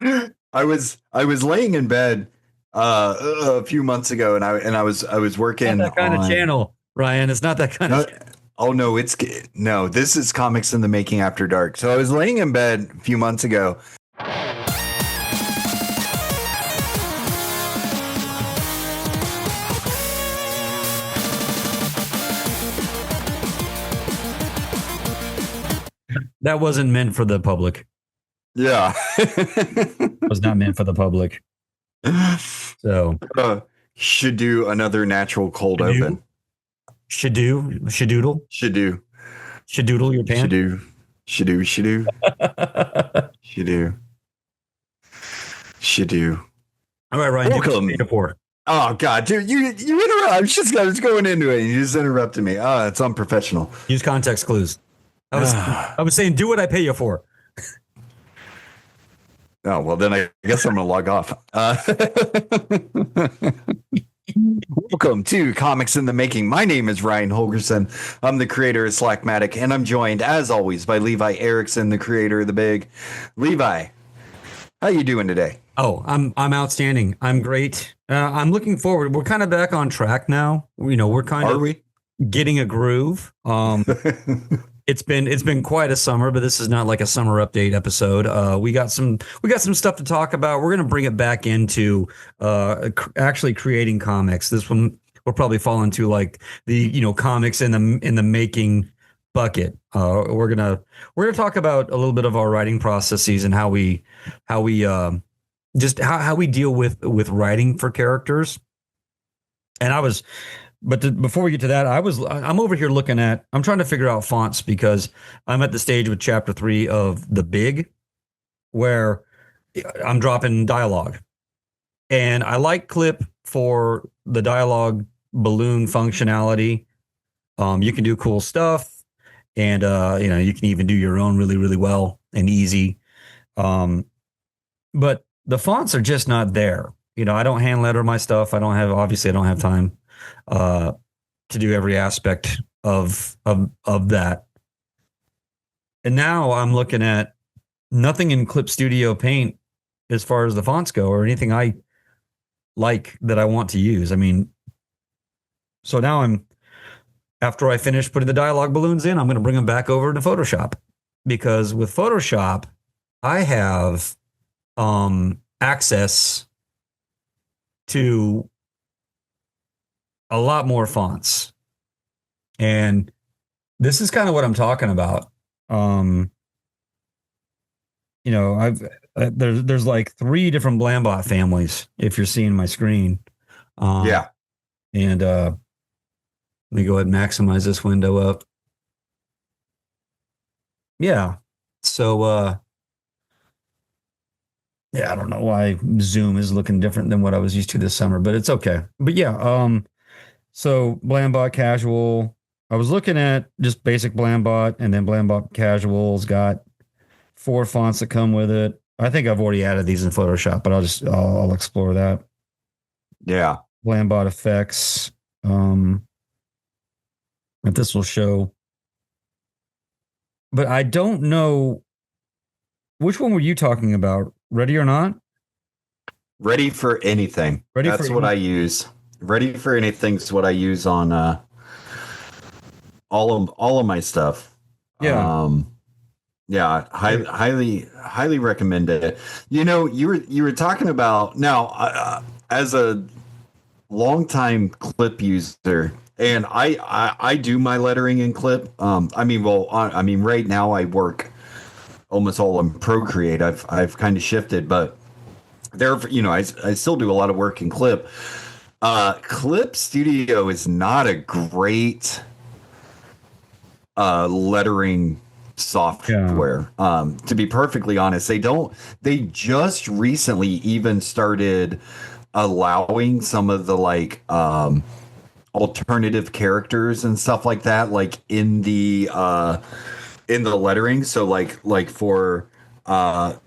I was laying in bed a few months ago, and I was Not working that kind of on. channel, Ryan. It's not that kind of No, channel. oh no, no. This is Comics in the Making After Dark. So I was laying in bed a few months ago. That wasn't meant for the public. Yeah. It was not meant for the public. So uh, should do another natural cold Shadoo, open. shadoodle, Should do. shadoodle your Should pants. do. Should do. Should do. Should do. Should do. All right, Ryan. Welcome. Oh God, dude, you interrupt. I was going into it. And you just interrupted me. Oh, it's unprofessional. Use context clues. I was saying, do what I pay you for. Oh well, then I guess I'm gonna log off. Welcome to Comics in the Making. My name is Ryan Holgerson. I'm the creator of Slackmatic, and I'm joined, as always, by Levi Erickson, the creator of the Big. Levi, how you doing today? Oh, I'm outstanding. I'm great. I'm looking forward. We're kind of back on track now. We're kind Are of we? getting a groove. It's been quite a summer, but this is not like a summer update episode. We got some stuff to talk about. We're gonna bring it back into actually creating comics. This one will probably fall into like the comics in the making bucket. We're gonna talk about a little bit of our writing processes and how we just how we deal with writing for characters. And before we get to that, I'm over here I'm trying to figure out fonts because I'm at the stage with chapter 3 of the Big where I'm dropping dialogue. And I like Clip for the dialogue balloon functionality. You can do cool stuff, and you can even do your own really, really well and easy. But the fonts are just not there. I don't hand letter my stuff. I don't have time to do every aspect of that. And now I'm looking at nothing in Clip Studio Paint as far as the fonts go or anything I like that I want to use. I mean, so now after I finish putting the dialogue balloons in, I'm going to bring them back over to Photoshop, because with Photoshop, I have access to a lot more fonts. And this is kind of what I'm talking about. There's like 3 different Blambot families if you're seeing my screen. Yeah. And let me go ahead and maximize this window up. Yeah. So yeah, I don't know why Zoom is looking different than what I was used to this summer, but it's okay. But yeah, so Blambot Casual, I was looking at just basic Blambot, and then Blambot Casual's got 4 fonts that come with it. I think I've already added these in Photoshop, but I'll explore that. Yeah. Blambot effects. If this will show. But I don't know, which one were you talking about? Ready or Not? Ready for anything. That's what I use. Ready for anything is what I use on all of my stuff. Yeah. Yeah, highly recommend it. You were talking about now as a longtime Clip user, and I do my lettering in Clip. Right now I work almost all in Procreate. I've kind of shifted, but I still do a lot of work in Clip. Clip Studio is not a great lettering software. Yeah. To be perfectly honest, they just recently even started allowing some of the alternative characters and stuff like that, like in the lettering. So for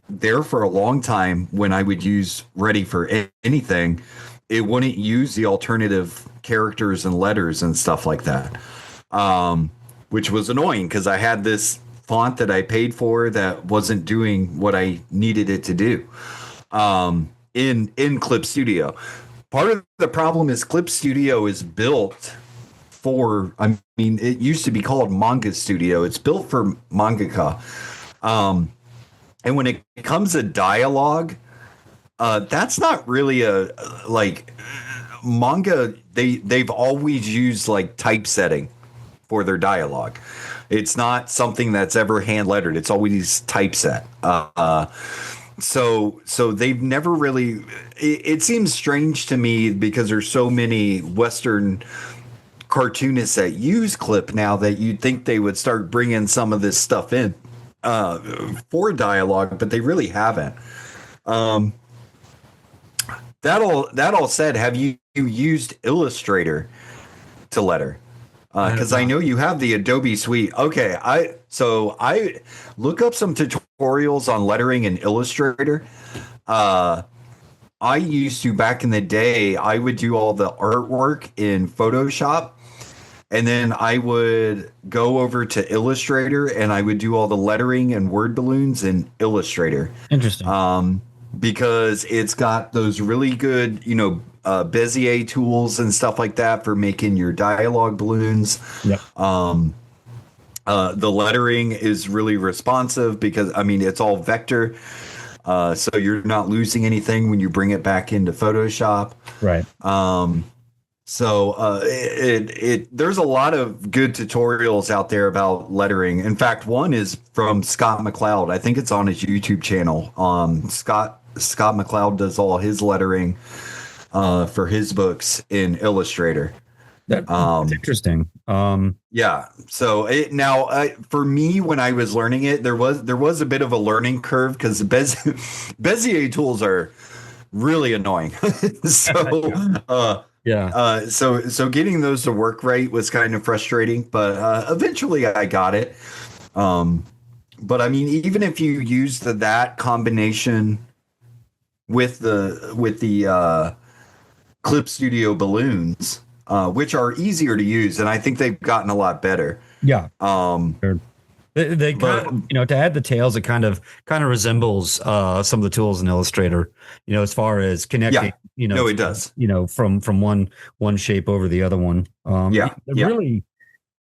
there for a long time when I would use Ready for anything, it wouldn't use the alternative characters and letters and stuff like that, which was annoying because I had this font that I paid for that wasn't doing what I needed it to do. in Clip Studio. Part of the problem is Clip Studio is built for, I mean, it used to be called Manga Studio. It's built for mangaka. And when it comes to dialogue, that's not really a like manga. They've always used like typesetting for their dialogue. It's not something that's ever hand lettered. It's always typeset. So they've never really. It seems strange to me because there's so many Western cartoonists that use Clip now that you'd think they would start bringing some of this stuff in for dialogue, but they really haven't. That all said, have you used Illustrator to letter? Because I know you have the Adobe Suite. Okay, I look up some tutorials on lettering in Illustrator. I used to back in the day. I would do all the artwork in Photoshop, and then I would go over to Illustrator and I would do all the lettering and word balloons in Illustrator. Interesting. Because it's got those really good, Bezier tools and stuff like that for making your dialogue balloons. Yep. The lettering is really responsive because, I mean, it's all vector. So you're not losing anything when you bring it back into Photoshop. Right. So there's a lot of good tutorials out there about lettering. In fact, one is from Scott McCloud. I think it's on his YouTube channel. Scott McCloud does all his lettering for his books in Illustrator. That's interesting. Yeah. So now, for me, when I was learning it, there was a bit of a learning curve because Bezier tools are really annoying. So. Yeah. So getting those to work right was kind of frustrating, but eventually I got it. But I mean, even if you use that combination with the Clip Studio balloons, which are easier to use, and I think they've gotten a lot better. Yeah. Sure. They kind of, to add the tails, it kind of resembles some of the tools in Illustrator, as far as connecting, no, it does, from one shape over the other one. Really,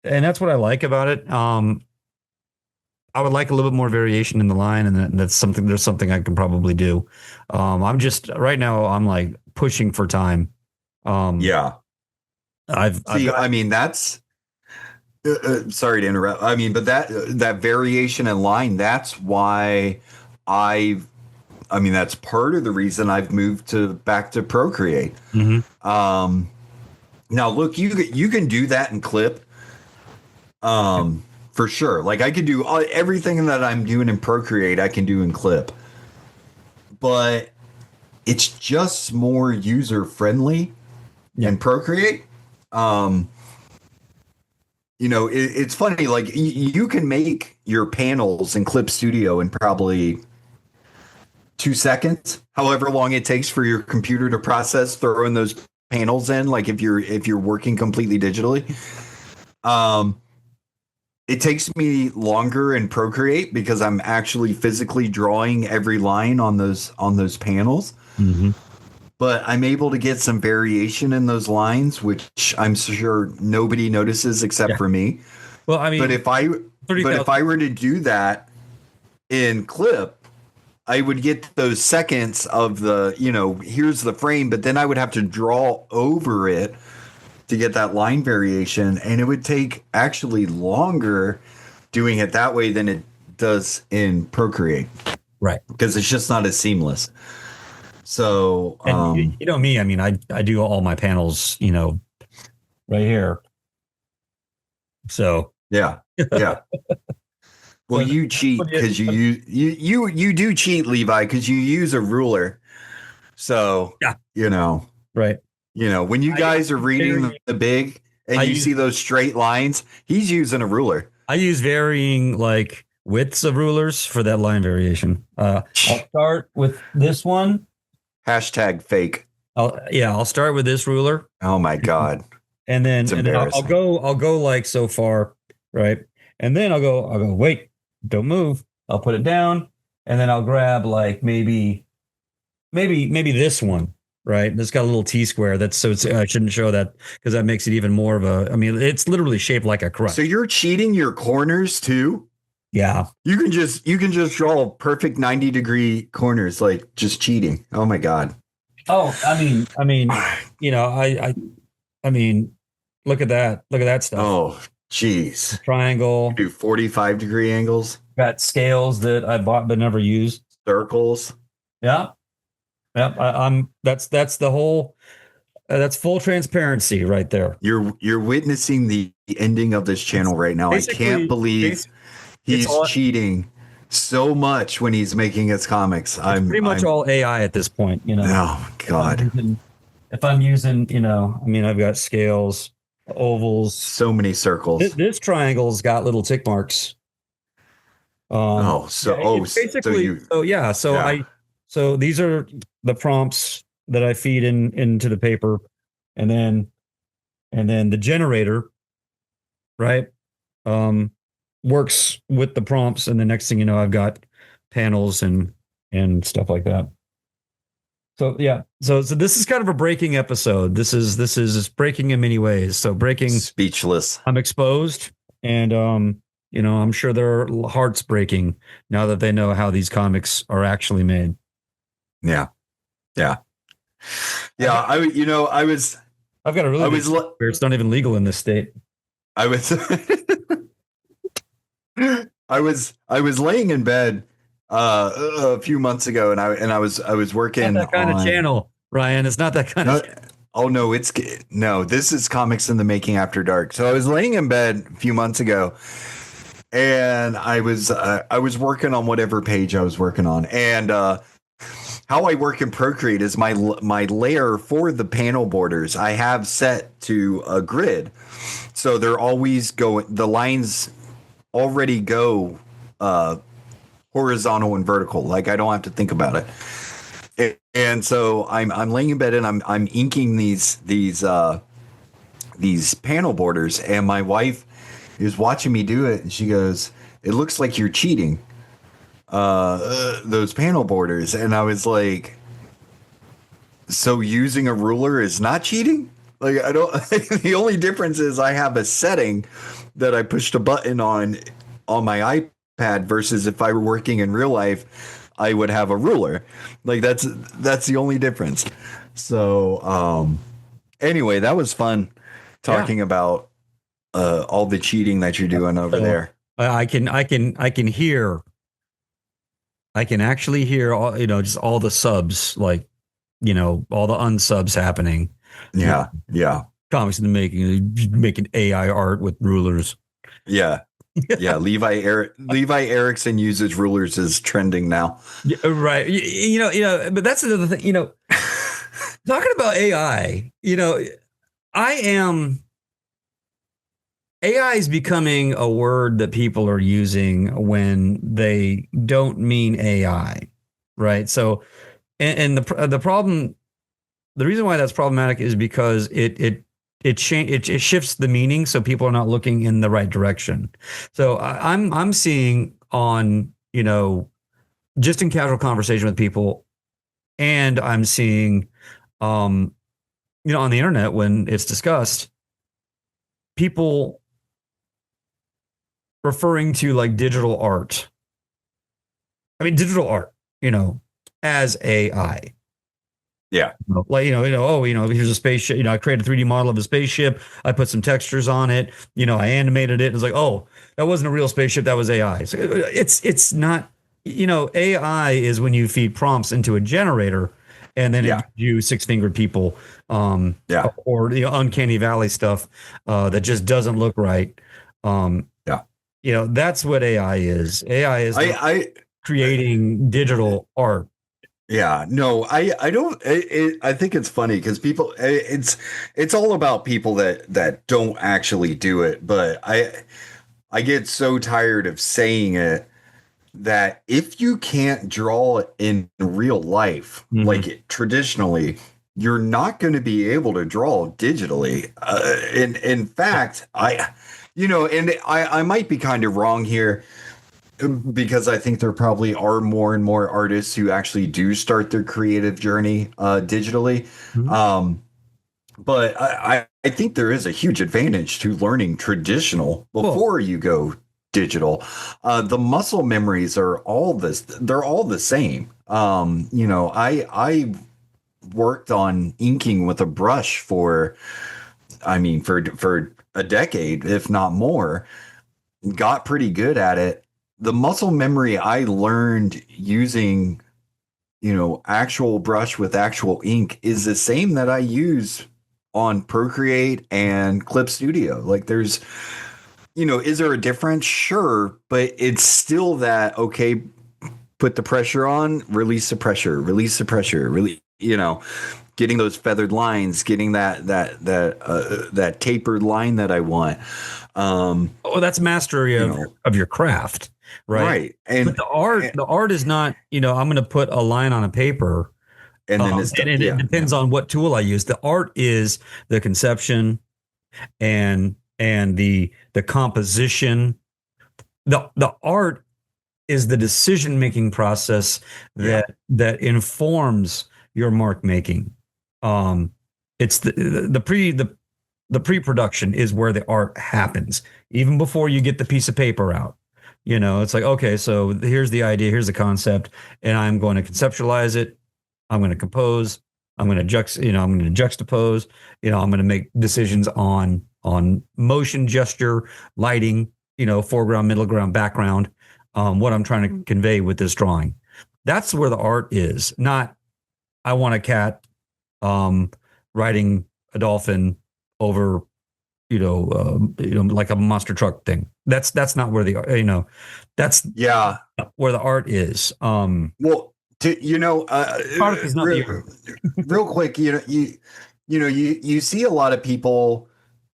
and that's what I like about it. I would like a little bit more variation in the line, and there's something I can probably do. I'm just right now, I'm like pushing for time. I mean, that's. Sorry to interrupt. I mean, but that variation in line, that's why that's part of the reason I've moved back to Procreate. Mm-hmm. Now look, you can do that in Clip, for sure. Like I could do everything that I'm doing in Procreate, I can do in Clip, but it's just more user friendly in Procreate. It's funny, like you can make your panels in Clip Studio in probably 2 seconds, however long it takes for your computer to process throwing those panels in, like if you're working completely digitally. It takes me longer in Procreate because I'm actually physically drawing every line on those panels. Mm-hmm. But I'm able to get some variation in those lines, which I'm sure nobody notices except for me. Well, I mean, but if I were to do that in Clip, I would get those seconds of the, here's the frame, but then I would have to draw over it to get that line variation, and it would take actually longer doing it that way than it does in Procreate. Right. Because it's just not as seamless. So, and me, I mean, I do all my panels, right here. So, yeah. Well, you cheat because you do cheat, Levi, because you use a ruler. So, right. When you guys are reading the big and you see those straight lines, he's using a ruler. I use varying like widths of rulers for that line variation. I'll start with this one. Hashtag fake. I'll start with this ruler. Oh my God. And then I'll go like so far, right? And then I'll go, wait, don't move. I'll put it down, and then I'll grab like maybe maybe this one, right? It's got a little T square. I shouldn't show that because that makes it even more of a. I mean, it's literally shaped like a So crutch. you're cheating your corners too? Yeah. You can just draw perfect 90-degree corners, like just cheating. Oh my God. Oh, I mean, look at that. Look at that stuff. Oh, geez. You Triangle. do 45-degree angles, Got scales that I bought but never used. circles. Yeah. Yep. I'm that's the whole that's full transparency right there. You're witnessing the ending of this channel right now. I can't believe it's he's all cheating so much when he's making his comics. it's pretty much all AI at this point, Oh God. If I'm using, I mean, I've got scales, ovals. So many circles. This triangle's got little tick marks. It's basically so these are the prompts that I feed into the paper, and then the generator, right, works with the prompts, and the next thing you know, I've got panels and stuff like that. So yeah, so this is kind of a breaking episode. This is breaking in many ways. So breaking, speechless. I'm exposed, and I'm sure their hearts breaking now that they know how these comics are actually made. Yeah. I've got a really it's not even legal in this state. I was laying in bed a few months ago, and I was working. It's not that kind of channel, Ryan. It's not that kind of. Oh no, this is Comics in the Making After Dark. So I was laying in bed a few months ago, and I was working on whatever page I was working on, and how I work in Procreate is my layer for the panel borders I have set to a grid, so they're always going. The lines already go horizontal and vertical. Like I don't have to think about it. And so I'm laying in bed and I'm inking these panel borders, and my wife is watching me do it, and she goes, "It looks like you're cheating those panel borders." And I was like, "So using a ruler is not cheating?" Like I don't. The only difference is I have a setting that I pushed a button on my iPad versus if I were working in real life, I would have a ruler. Like that's the only difference. So anyway, that was fun talking about all the cheating that you're doing over there. I can actually hear all, just all the subs, like, all the unsubs happening. Yeah. Comics in the making AI art with rulers. Yeah. Yeah, Levi Erickson uses rulers is trending now. Yeah, right. But that's another thing, talking about AI, AI is becoming a word that people are using when they don't mean AI, right? So, and the problem, the reason why that's problematic is because it shifts the meaning, so people are not looking in the right direction. So I'm seeing on, just in casual conversation with people, and I'm seeing on the internet when it's discussed, people referring to like digital art. I mean digital art, as AI. Yeah. Here's a spaceship. I created a 3D model of a spaceship. I put some textures on it. I animated it. It's like, oh, that wasn't a real spaceship. That was AI. So it's not, AI is when you feed prompts into a generator and then it gives you six-fingered people, or uncanny valley stuff that just doesn't look right. That's what AI is. AI is creating digital art. Yeah, no, I don't. I think it's funny because people, it's all about people that don't actually do it. But I get so tired of saying it that if you can't draw in real life, like traditionally, you're not going to be able to draw digitally. In fact, I might be kind of wrong here. because I think there probably are more and more artists who actually do start their creative journey digitally. Mhm. But I think there is a huge advantage to learning traditional Well, before you go digital. The muscle memories are all this, they're all the same. I worked on inking with a brush for, I mean, for a decade, if not more, got pretty good at it. The muscle memory I learned using, actual brush with actual ink is the same that I use on Procreate and Clip Studio. Like there's, is there a difference? Sure, but it's still that, okay, put the pressure on, release the pressure, really, getting those feathered lines, getting that tapered line that I want. oh, that's mastery You of know, of your craft, right? right. But the art is not, I'm going to put a line on a paper. And then it's And done. it Yeah. depends on what tool I use. The art is the conception and the composition. The art is the decision making process Yeah. that informs your mark making. Um, it's the pre-production is where the art happens, even before you get the piece of paper out. It's like, okay, so here's the idea, here's the concept, and I'm going to conceptualize it. I'm going to compose. I'm going to I'm going to juxtapose. I'm going to make decisions on motion, gesture, lighting. Foreground, middle ground, background. What I'm trying to convey with this drawing. That's where the art is. Not I want a cat riding a dolphin over like a monster truck thing. That's not where that's Yeah. where the art is. Well, Product is not the art. real quick, you see a lot of people,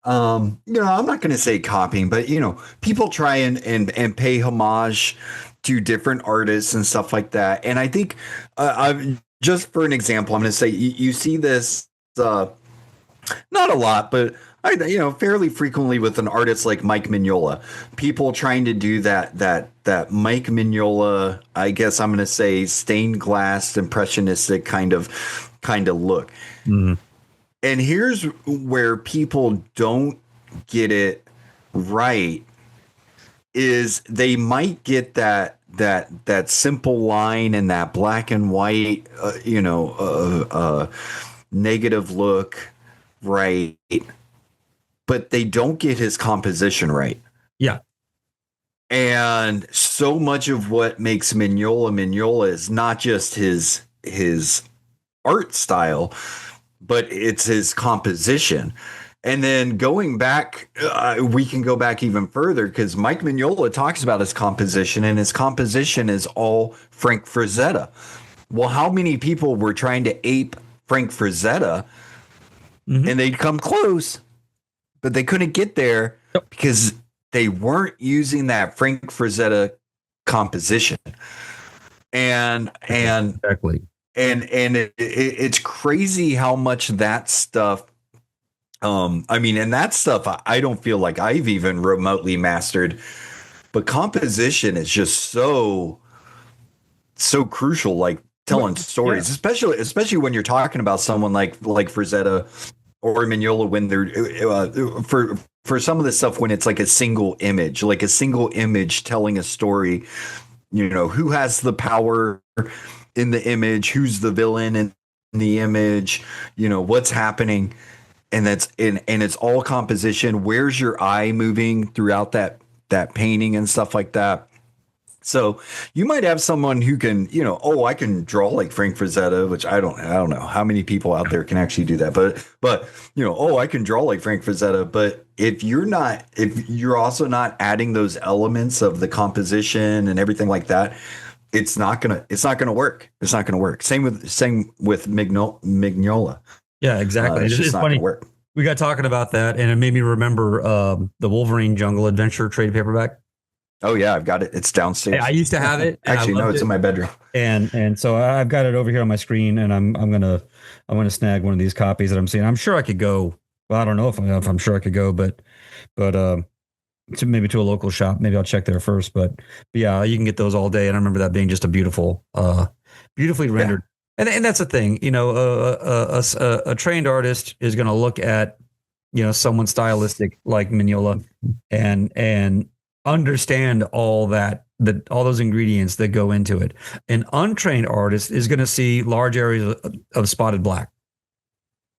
I'm not going to say copying, but people try and pay homage to different artists and stuff like that. And I think, just for an example, I'm going to say you see this, not a lot, but fairly frequently with an artist like Mike Mignola, people trying to do that Mike Mignola, I guess I'm going to say stained glass impressionistic kind of look. Mm-hmm. And here's where people don't get it right is they might get that simple line and that black and white negative look right, but they don't get his composition right. Yeah. And so much of what makes Mignola is not just his art style, but it's his composition. And then going back, we can go back even further because Mike Mignola talks about his composition, and his composition is all Frank Frazetta. Well, how many people were trying to ape Frank Frazetta, and they'd come close, but they couldn't get there because they weren't using that Frank Frazetta composition. And exactly. And it's crazy how much that stuff, and that stuff I don't feel like I've even remotely mastered, but composition is just so crucial, like telling stories, especially when you're talking about someone like Frazetta or Mignola, when they're for some of the stuff when it's like a single image telling a story, who has the power in the image, who's the villain in the image, what's happening, and it's all composition. Where's your eye moving throughout that painting and stuff like that. So you might have someone who can, I can draw like Frank Frazetta, which I don't know how many people out there can actually do that, but I can draw like Frank Frazetta. But if you're also not adding those elements of the composition and everything like that, it's not gonna work. It's not gonna work. Same with Mignola. Yeah, exactly. It's just not funny. gonna work. We got talking about that, and it made me remember the Wolverine Jungle Adventure trade paperback. Oh yeah, I've got it. It's downstairs. I used to have it. Actually, no, it's in my bedroom. And so I've got it over here on my screen, and I'm gonna snag one of these copies that I'm seeing. I'm sure I could go. Well, I don't know if I'm sure I could go, but to a local shop. Maybe I'll check there first, but yeah, you can get those all day. And I remember that being just a beautifully Yeah. rendered. And that's the thing, a trained artist is going to look at, someone stylistic like Mignola and understand all those ingredients that go into it. An untrained artist is going to see large areas of spotted black.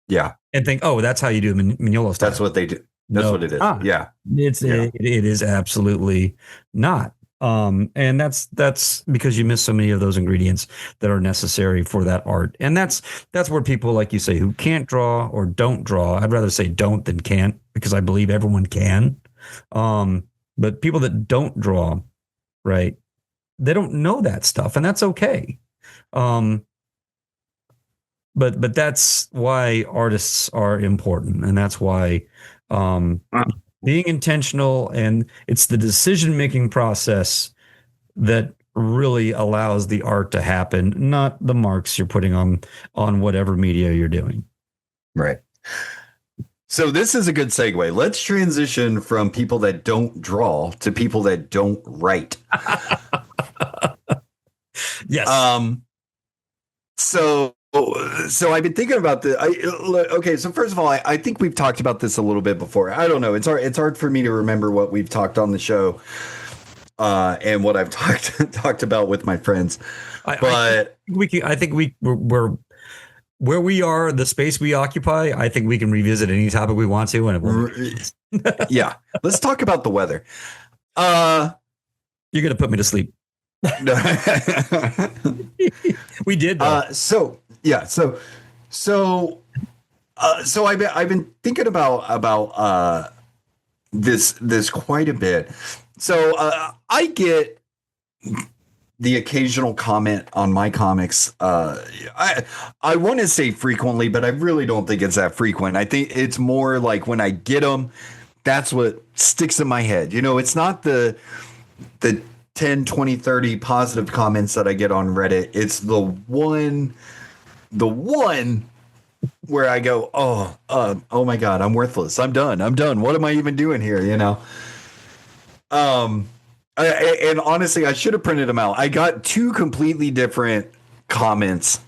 Yeah. And think, oh, that's how you do Mignola style. That's what they do. That's what it is. Yeah. It is absolutely not. And that's because you miss so many of those ingredients that are necessary for that art. And that's where people, like you say, who can't draw or don't draw, I'd rather say don't than can't, because I believe everyone can. But people that don't draw, right, they don't know that stuff, and that's okay. But that's why artists are important, and that's why being intentional, and it's the decision-making process that really allows the art to happen, not the marks you're putting on whatever media you're doing. Right. So this is a good segue. Let's transition from people that don't draw to people that don't write. Yes. So I've been thinking about this. Okay, so first of all, I think we've talked about this a little bit before. I don't know. It's hard for me to remember what we've talked on the show, and what I've talked about with my friends. I think we're where we are, the space we occupy. I think we can revisit any topic we want to, and it won't. Yeah, let's talk about the weather. You're gonna put me to sleep. We did. So I've been thinking about this quite a bit. So I get the occasional comment on my comics. I want to say frequently, but I really don't think it's that frequent. I think it's more like when I get them, that's what sticks in my head. It's not the 10, 20, 30 positive comments that I get on Reddit. It's the one where I go, oh my God, I'm worthless. I'm done. What am I even doing here? And honestly, I should have printed them out. I got two completely different comments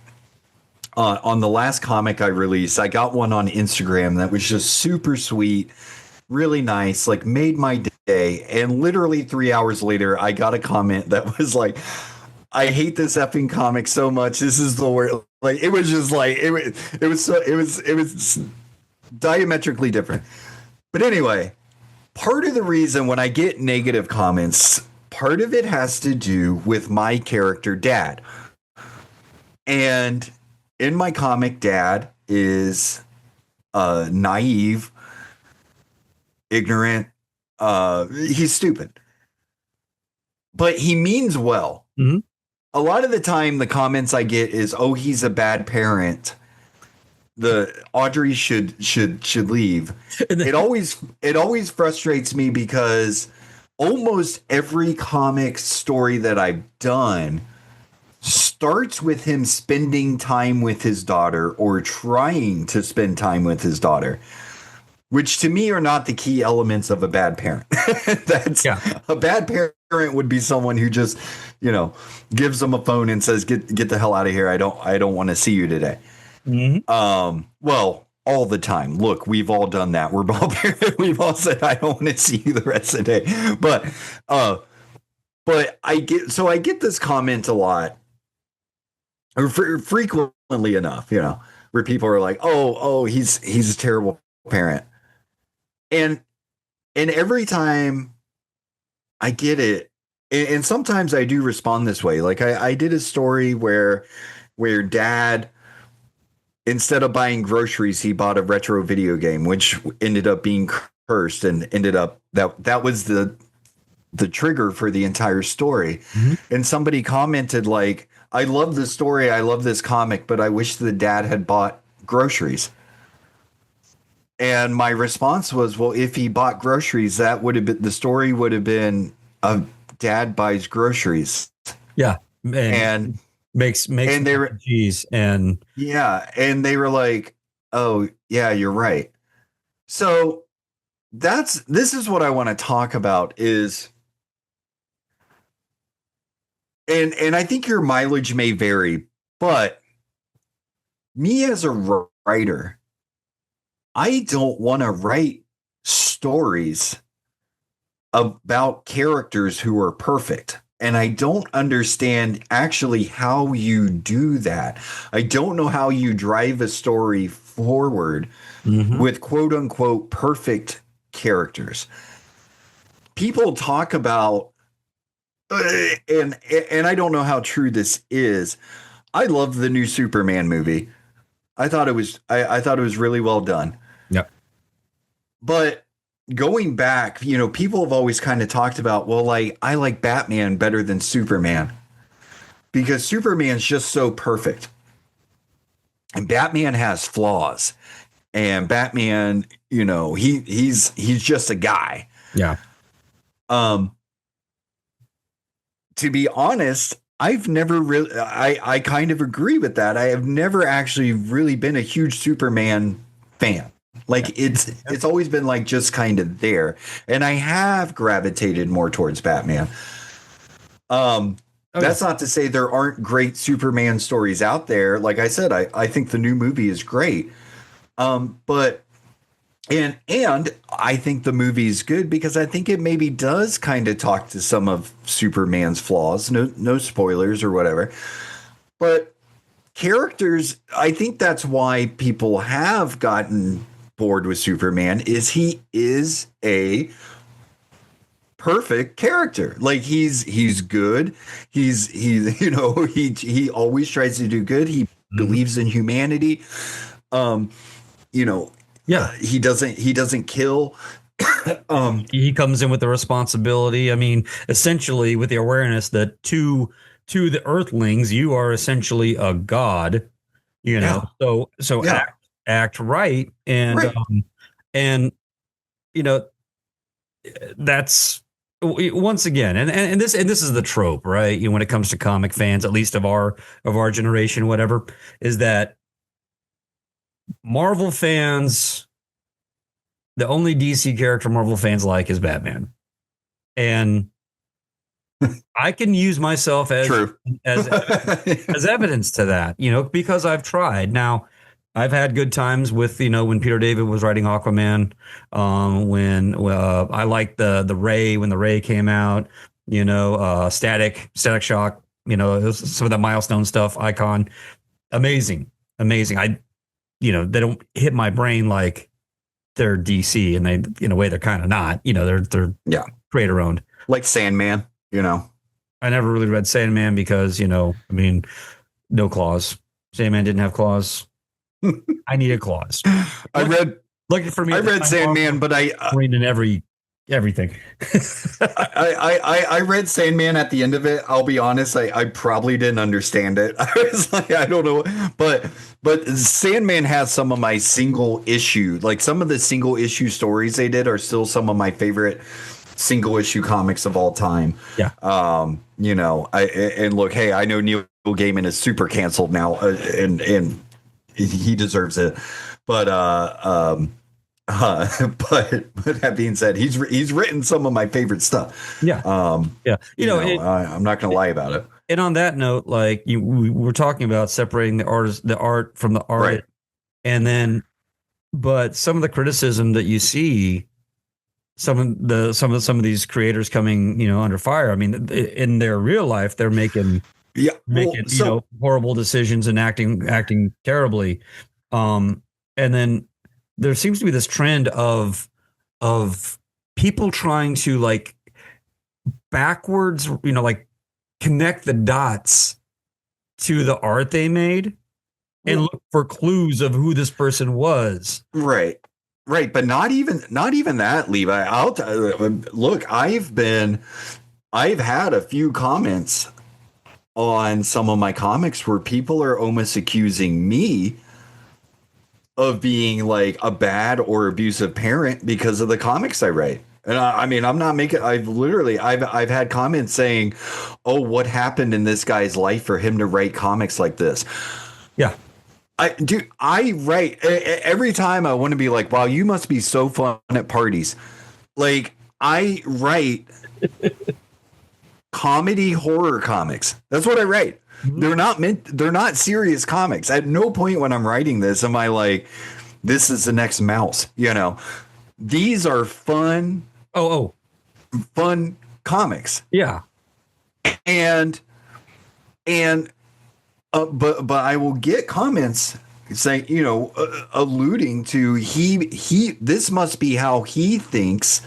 on the last comic I released. I got one on Instagram that was just super sweet, really nice, like made my day. And literally 3 hours later, I got a comment that was like, I hate this effing comic so much. This is the worst. Like, it was just like, it was diametrically different. But anyway, part of the reason when I get negative comments, part of it has to do with my character, Dad. And in my comic, Dad is naive, ignorant. He's stupid, but he means well. Mm-hmm. A lot of the time, the comments I get is, "Oh, he's a bad parent. The Audrey should leave." It always frustrates me because almost every comic story that I've done starts with him spending time with his daughter or trying to spend time with his daughter, which to me are not the key elements of a bad parent. A bad parent would be someone who just, gives them a phone and says, get the hell out of here. I don't want to see you today. Mm-hmm. Well, all the time. Look, we've all done that. We've all said, I don't want to see you the rest of the day. But I get this comment a lot, or frequently enough, where people are like, oh, he's a terrible parent. And every time I get it, and sometimes I do respond this way. Like I did a story where Dad, instead of buying groceries, he bought a retro video game, which ended up being cursed, and ended up that was the trigger for the entire story. Mm-hmm. And somebody commented like, I love the story, I love this comic, but I wish the dad had bought groceries. And my response was, well, if he bought groceries, that would have been, the story would have been a dad buys groceries. Yeah. And makes and they were, cheese and yeah. And they were like, oh yeah, you're right. So this is what I want to talk about is, and I think your mileage may vary, but me as a writer, I don't want to write stories about characters who are perfect. And I don't understand actually how you do that. I don't know how you drive a story forward with quote unquote perfect characters. People talk about, and I don't know how true this is. I love the new Superman movie. I thought it was really well done. Yep. But going back, people have always kind of talked about, well, like, I like Batman better than Superman because Superman's just so perfect. And Batman has flaws. And Batman, he's just a guy. Yeah. To be honest, I've never really, I kind of agree with that. I have never actually really been a huge Superman fan. Like it's always been like just kind of there. And I have gravitated more towards Batman. That's not to say there aren't great Superman stories out there. Like I said, I think the new movie is great. But I think the movie's good because I think it maybe does kind of talk to some of Superman's flaws. No spoilers or whatever. But characters, I think that's why people have gotten bored with Superman is he is a perfect character. Like he's good. He always tries to do good. He believes in humanity. He doesn't kill. He comes in with the responsibility. I mean, essentially with the awareness that to the Earthlings, you are essentially a god. So act right, and that's once again, and this is the trope, right? When it comes to comic fans, at least of our generation, whatever, is that Marvel fans, the only DC character Marvel fans like is Batman. And I can use myself as evidence to that, because I've tried. Now, I've had good times with, when Peter David was writing Aquaman, when I liked the Ray when the Ray came out, Static Shock, some of that milestone stuff, Icon, amazing. They don't hit my brain like they're DC, and they, in a way, they're kind of not. They're creator owned. Like Sandman, I never really read Sandman because, no claws. Sandman didn't have claws. I needed claws. I read Sandman, but I read in everything. I read Sandman at the end of it. I'll be honest, I probably didn't understand it. I was like, I don't know, but Sandman has some of my some of the single issue stories they did are still some of my favorite single issue comics of all time. Yeah. And look, hey, I know Neil Gaiman is super canceled now, and he deserves it, but that being said, he's written some of my favorite stuff. Yeah. I'm not going to lie about it. And on that note, like we're talking about separating the art from the art, right. And then, but some of the criticism that you see, some of these creators coming, under fire. I mean, in their real life, they're making horrible decisions and acting terribly. And then there seems to be this trend of people trying to like backwards, like connect the dots to the art they made and look for clues of who this person was. Right. But not even that, Levi. Look, I've had a few comments on some of my comics where people are almost accusing me of being like a bad or abusive parent because of the comics I write. And I'm not making, I've had comments saying, oh, what happened in this guy's life for him to write comics like this? Yeah. I write every time. I want to be like, wow, you must be so fun at parties. Like, I write comedy horror comics. That's what I write. They're not serious comics. At no point when I'm writing this am I like, this is the next Mouse, you know. These are fun, fun comics. Yeah. And but I will get comments saying, you know, alluding to he this must be how he thinks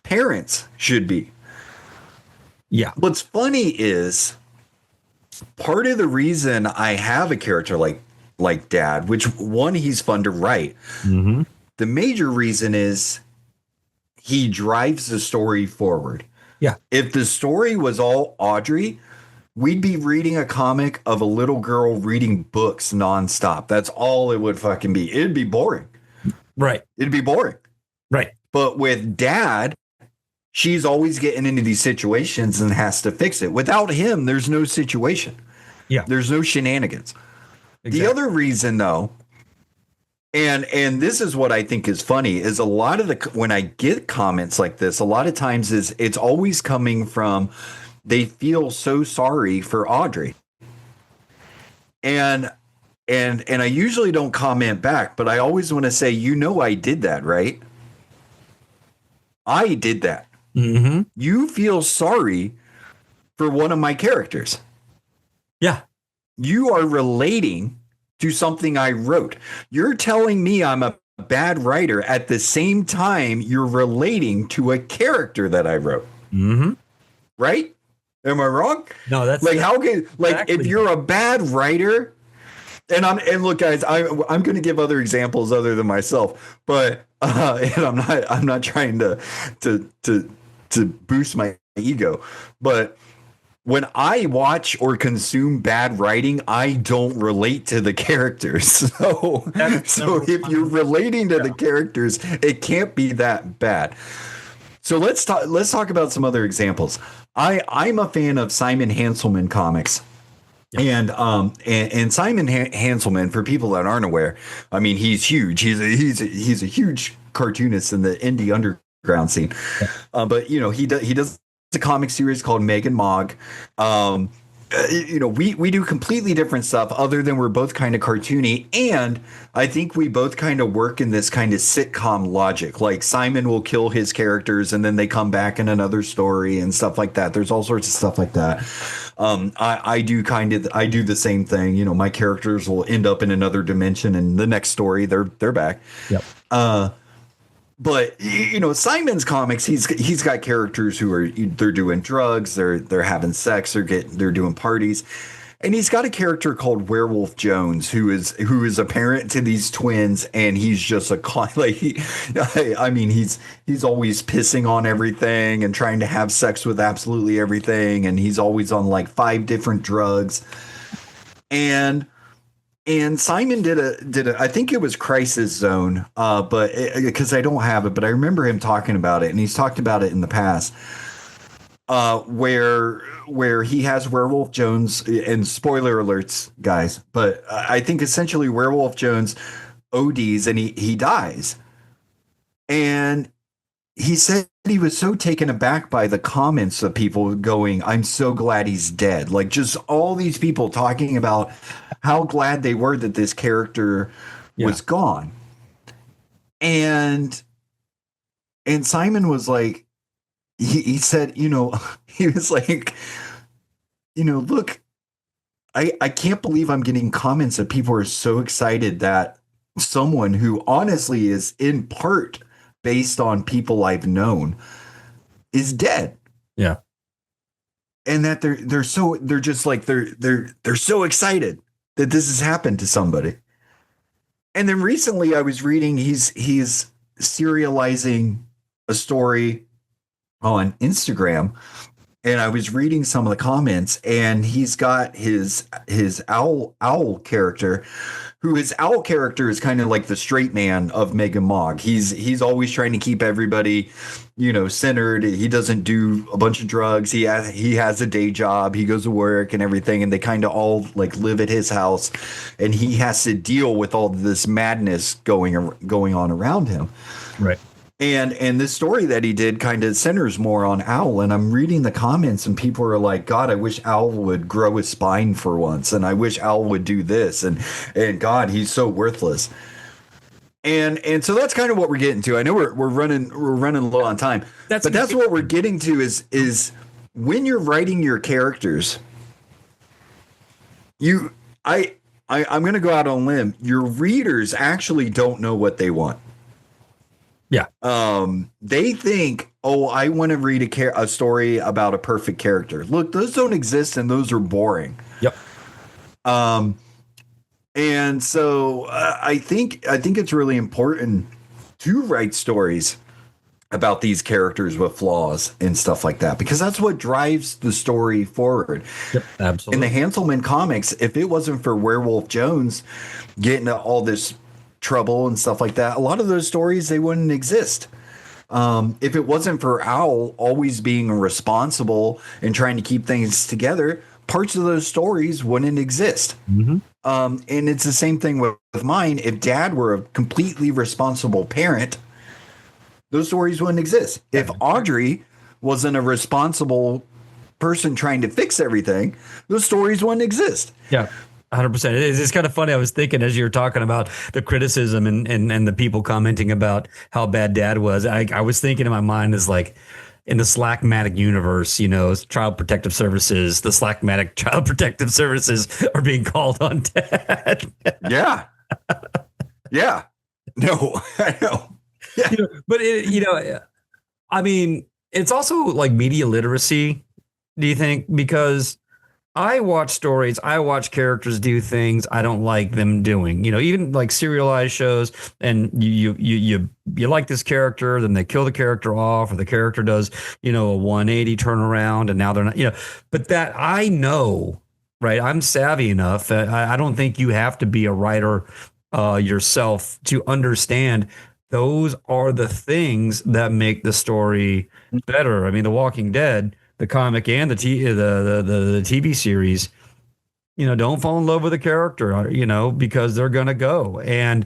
parents should be. Yeah. What's funny is part of the reason I have a character like Dad, which one, he's fun to write. Mm-hmm. The major reason is he drives the story forward. Yeah. If the story was all Audrey, we'd be reading a comic of a little girl reading books nonstop. That's all it would fucking be. It'd be boring. Right. It'd be boring. Right. But with Dad, she's always getting into these situations and has to fix it. Without him, there's no situation. Yeah. There's no shenanigans. Exactly. The other reason, though, and this is what I think is funny, is a lot of when I get comments like this, a lot of times it's always coming from they feel so sorry for Audrey. And I usually don't comment back, but I always want to say, you know, I did that, right? I did that. Mm-hmm. You feel sorry for one of my characters. Yeah. You are relating to something I wrote. You're telling me I'm a bad writer. At the same time, you're relating to a character that I wrote. Mm-hmm. Right? Am I wrong? No, that's like, how can, like, exactly. if you're a bad writer, and look, guys, I'm going to give other examples other than myself, but and I'm not trying to boost my ego, but when I watch or consume bad writing, I don't relate to the characters. So if you're relating to the characters, it can't be that bad. So let's talk about some other examples. I'm a fan of Simon Hanselman comics. Yep. And Simon Hanselman, for people that aren't aware, I mean, he's huge. He's a huge cartoonist in the indie underground scene. Yeah. But you know, he does a comic series called Meg and Mog. You know, we do completely different stuff other than we're both kind of cartoony. And I think we both kind of work in this kind of sitcom logic. Like Simon will kill his characters and then they come back in another story and stuff like that. There's all sorts of stuff like that. I do the same thing. You know, my characters will end up in another dimension and the next story they're back. Yep. But you know, Simon's comics, he's got characters who they're doing drugs, they're having sex, they're doing parties, and he's got a character called Werewolf Jones who is a parent to these twins, and he's just I mean he's always pissing on everything and trying to have sex with absolutely everything, and he's always on like 5 different drugs, and Simon did a I think it was Crisis Zone, but because I don't have it, but I remember him talking about it, and he's talked about it in the past, where he has Werewolf Jones, and spoiler alerts, guys, but I think essentially Werewolf Jones ODs and he dies, and he said he was so taken aback by the comments of people going, "I'm so glad he's dead." Like just all these people talking about how glad they were that this character was gone. And Simon was like, he said, you know, he was like, you know, look, I can't believe I'm getting comments that people are so excited that someone who honestly is in part based on people I've known is dead. Yeah. And that they're so excited that this has happened to somebody. And then recently I was reading he's serializing a story on Instagram and I was reading some of the comments, and he's got his owl character, who his owl character is kind of like the straight man of Megan Mogg. He's always trying to keep everybody, centered. He doesn't do a bunch of drugs. He has a day job. He goes to work and everything, and they kind of all like live at his house, and he has to deal with all this madness going on around him. Right. And this story that he did kind of centers more on Owl. And I'm reading the comments, and people are like, God, I wish Owl would grow his spine for once. And I wish Owl would do this. And God, he's so worthless. And so that's kind of what we're getting to. I know we're running low on time. But that's what we're getting to is when you're writing your characters, I'm going to go out on a limb. Your readers actually don't know what they want. Yeah. They think, oh, I want to read a story about a perfect character. Look, those don't exist, and those are boring. Yep. And so I think it's really important to write stories about these characters with flaws and stuff like that, because that's what drives the story forward. Yep, absolutely. In the Hanselman comics, if it wasn't for Werewolf Jones getting all this trouble and stuff like that, a lot of those stories, they wouldn't exist. If it wasn't for Owl always being responsible and trying to keep things together, parts of those stories wouldn't exist. Mm-hmm. And it's the same thing with mine. If Dad were a completely responsible parent, those stories wouldn't exist. If Audrey wasn't a responsible person trying to fix everything, those stories wouldn't exist. Yeah. 100%. It's kind of funny. I was thinking as you were talking about the criticism and the people commenting about how bad Dad was. I was thinking in my mind is like in the Slackmatic universe, Child Protective Services, the Slackmatic Child Protective Services are being called on Dad. Yeah. Yeah. No, I know. Yeah. But I mean, it's also like media literacy. Do you think? Because I watch stories, I watch characters do things I don't like them doing. Even like serialized shows, and you like this character, then they kill the character off, or the character does, a 180 turnaround, and now they're not, But that I know, right? I'm savvy enough that I don't think you have to be a writer yourself to understand those are the things that make the story better. I mean, The Walking Dead, the comic and the TV series, don't fall in love with a character, because they're going to go. And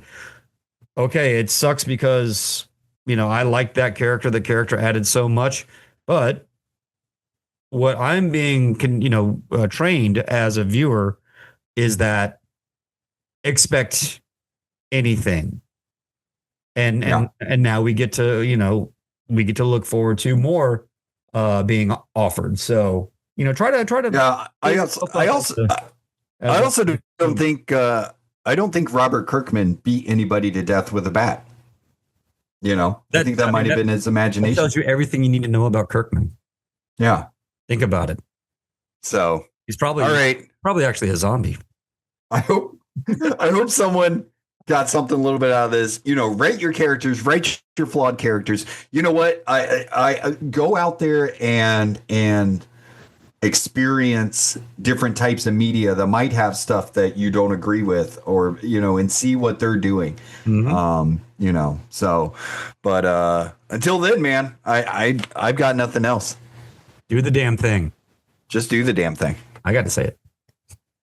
okay, it sucks because, I like that character. The character added so much, but what I'm being, trained as a viewer is that expect anything. And now we get to, look forward to more being offered. So, try to. Yeah, I also don't think I don't think Robert Kirkman beat anybody to death with a bat. I think that might have been his imagination. That tells you everything you need to know about Kirkman. Yeah, think about it. So he's probably all right. Probably actually a zombie. I hope someone got something a little bit out of this. Write your characters, write your flawed characters. You know what? I go out there and experience different types of media that might have stuff that you don't agree with, or and see what they're doing. Mm-hmm. So, but until then, man, I've got nothing else. Do the damn thing. Just do the damn thing. I got to say it.